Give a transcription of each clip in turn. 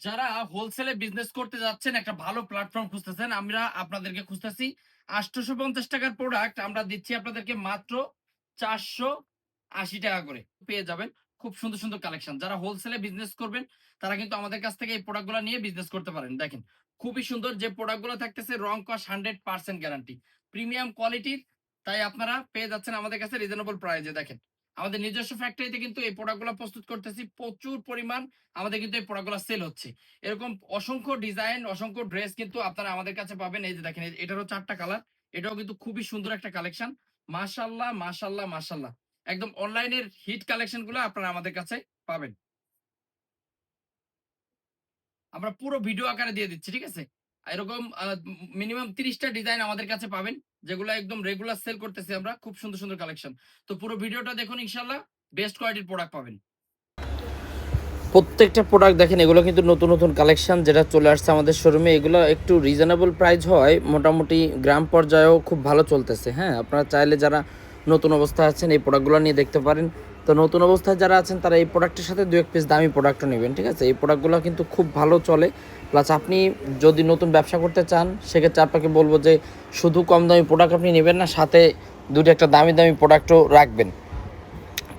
যারা হোলসেলে বিজনেস করতে যাচ্ছেন, একটা ভালো প্ল্যাটফর্ম খুঁজতেছেন, আমরা আপনাদেরকে খুঁজতেছি। ৮৫০ টাকার প্রোডাক্ট আমরা দিচ্ছি আপনাদেরকে মাত্র ৪৮০ টাকা করে পেয়ে যাবেন। খুব সুন্দর, সুন্দর কালেকশন। যারা হোলসেলে বিজনেস করবেন, তারা কিন্তু আমাদের কাছ থেকে এই প্রোডাক্টগুলা নিয়ে বিজনেস করতে পারেন। দেখেন, খুবই সুন্দর যে প্রোডাক্টগুলো থাকতেছে, রং কস 100% গ্যারান্টি। প্রিমিয়াম কোয়ালিটির, তাই আপনারা পেয়ে যাচ্ছেন আমাদের কাছে রিজনেবল প্রাইসে। দেখেন, আমাদের নিজস্ব ফ্যাক্টরিতে কিন্তু এই প্রোডাক্টগুলো প্রস্তুত করতেছি। প্রচুর পরিমাণ আমাদের কিন্তু এই প্রোডাক্টগুলো সেল হচ্ছে। এরকম অসংখ্য ডিজাইন, অসংখ্য ড্রেস কিন্তু আপনারা আমাদের কাছে পাবেন। এই যে দেখেন, এটারও ৪ টা কালার। এটাও কিন্তু খুবই সুন্দর একটা কালেকশন। মাশাআল্লাহ, মাশাআল্লাহ, মাশাআল্লাহ। একদম অনলাইনের হিট কালেকশন গুলো আপনারা আমাদের কাছে পাবেন। আমরা পুরো ভিডিও আকারে দিয়ে দিচ্ছি, ঠিক আছে? এরকম মিনিমাম ৩০ টা ডিজাইন আমাদের কাছে পাবেন, যেগুলো একদম রেগুলার সেল করতেছি আমরা। খুব সুন্দর, সুন্দর কালেকশন। তো পুরো ভিডিওটা দেখুন, ইনশাআল্লাহ বেস্ট কোয়ালিটির প্রোডাক্ট পাবেন। প্রত্যেকটা প্রোডাক্ট দেখেন, এগুলো কিন্তু নতুন নতুন কালেকশন যেটা চলে আসছে আমাদের শোরুমে। এগুলো একটু রিজনেবল প্রাইস হয়, মোটামুটি গ্রাম পর্যায়েও খুব ভালো চলতেছে। হ্যাঁ, আপনারা চাইলে যারা নতুন অবস্থায় আছেন এই প্রোডাক্টগুলো নিয়ে দেখতে পারেন। তো নতুন অবস্থায় যারা আছেন তারা এই প্রোডাক্টের সাথে দু এক পিস দামি প্রোডাক্টও নেবেন, ঠিক আছে? এই প্রোডাক্টগুলো কিন্তু খুব ভালো চলে। প্লাস আপনি যদি নতুন ব্যবসা করতে চান, সেক্ষেত্রে আপনাকে বলবো যে শুধু কম দামি প্রোডাক্ট আপনি নেবেন না, সাথে দুটো একটা দামি দামি প্রোডাক্টও রাখবেন।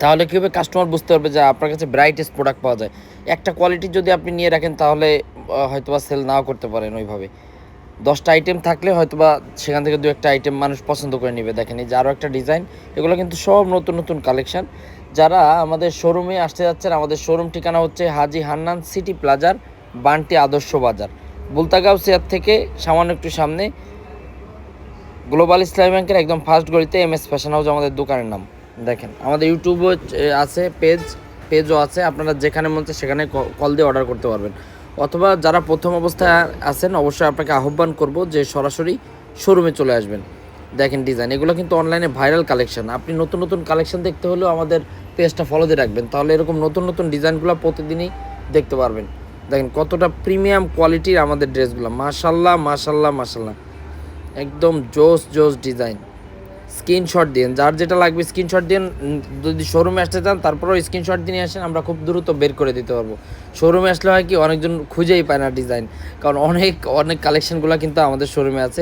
তাহলে কী হবে, কাস্টমার বুঝতে পারবে যে আপনার কাছে ব্রাইটেস্ট প্রোডাক্ট পাওয়া যায়। একটা কোয়ালিটি যদি আপনি নিয়ে রাখেন, তাহলে হয়তোবা সেল নাও করতে পারেন ওইভাবে। 10টা আইটেম থাকলে হয়তোবা সেখান থেকে দু একটা আইটেম মানুষ পছন্দ করে নেবে। দেখেন, এই যে আরও একটা ডিজাইন, এগুলো কিন্তু সব নতুন নতুন কালেকশন। যারা আমাদের শোরুমে আসতে যাচ্ছেন, আমাদের শোরুম ঠিকানা হচ্ছে হাজি হান্নান সিটি প্লাজার, বান্টি আদর্শ বাজার, বুলতাগাঁও চেয়ার থেকে সামান্য একটু সামনে, গ্লোবাল ইসলামী ব্যাংকের একদম ফার্স্ট গলিতে MS ফ্যাশন হাউস আমাদের দোকানের নাম। দেখেন, আমাদের ইউটিউবও আছে, পেজও আছে। আপনারা যেখানে মন চায় সেখানে কল দিয়ে অর্ডার করতে পারবেন। অথবা যারা প্রথম অবস্থায় আছেন, অবশ্যই আপনাকে আহ্বান করব যে সরাসরি শোরুমে চলে আসবেন। দেখেন ডিজাইন, এগুলো কিন্তু অনলাইনে ভাইরাল কালেকশন। আপনি নতুন নতুন কালেকশন দেখতে হলেও আমাদের পেজটা ফলো দিয়ে রাখবেন, তাহলে এরকম নতুন নতুন ডিজাইনগুলো প্রতিদিনই দেখতে পারবেন। দেখেন কতটা প্রিমিয়াম কোয়ালিটির আমাদের ড্রেসগুলো। মাশাল্লাহ, মাশাল্লাহ, মাশাল্লাহ, একদম জোস জোস ডিজাইন। স্ক্রিনশট দিন, যার যেটা লাগবে স্ক্রিনশট দিন। যদি শোরুমে আসতে চান, তারপরেও স্ক্রিনশট দিয়ে আসেন, আমরা খুব দ্রুত বের করে দিতে পারবো। শোরুমে আসলে হয় কি, অনেকজন খুঁজেই পায় না ডিজাইন, কারণ অনেক অনেক কালেকশনগুলো কিন্তু আমাদের শোরুমে আছে,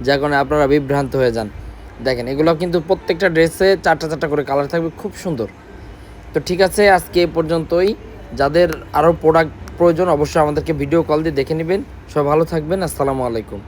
যার কারণে আপনারা বিভ্রান্ত হয়ে যান। দেখেন, এগুলো কিন্তু প্রত্যেকটা ড্রেসে 4টা 4টা করে কালার থাকবে, খুব সুন্দর। তো ঠিক আছে, আজকে এ পর্যন্তই। যাদের আরও প্রোডাক্ট প্রয়োজন, অবশ্যই আমাদেরকে ভিডিও কল দিয়ে দেখে নেবেন। সবাই ভালো থাকবেন। আসসালামু আলাইকুম।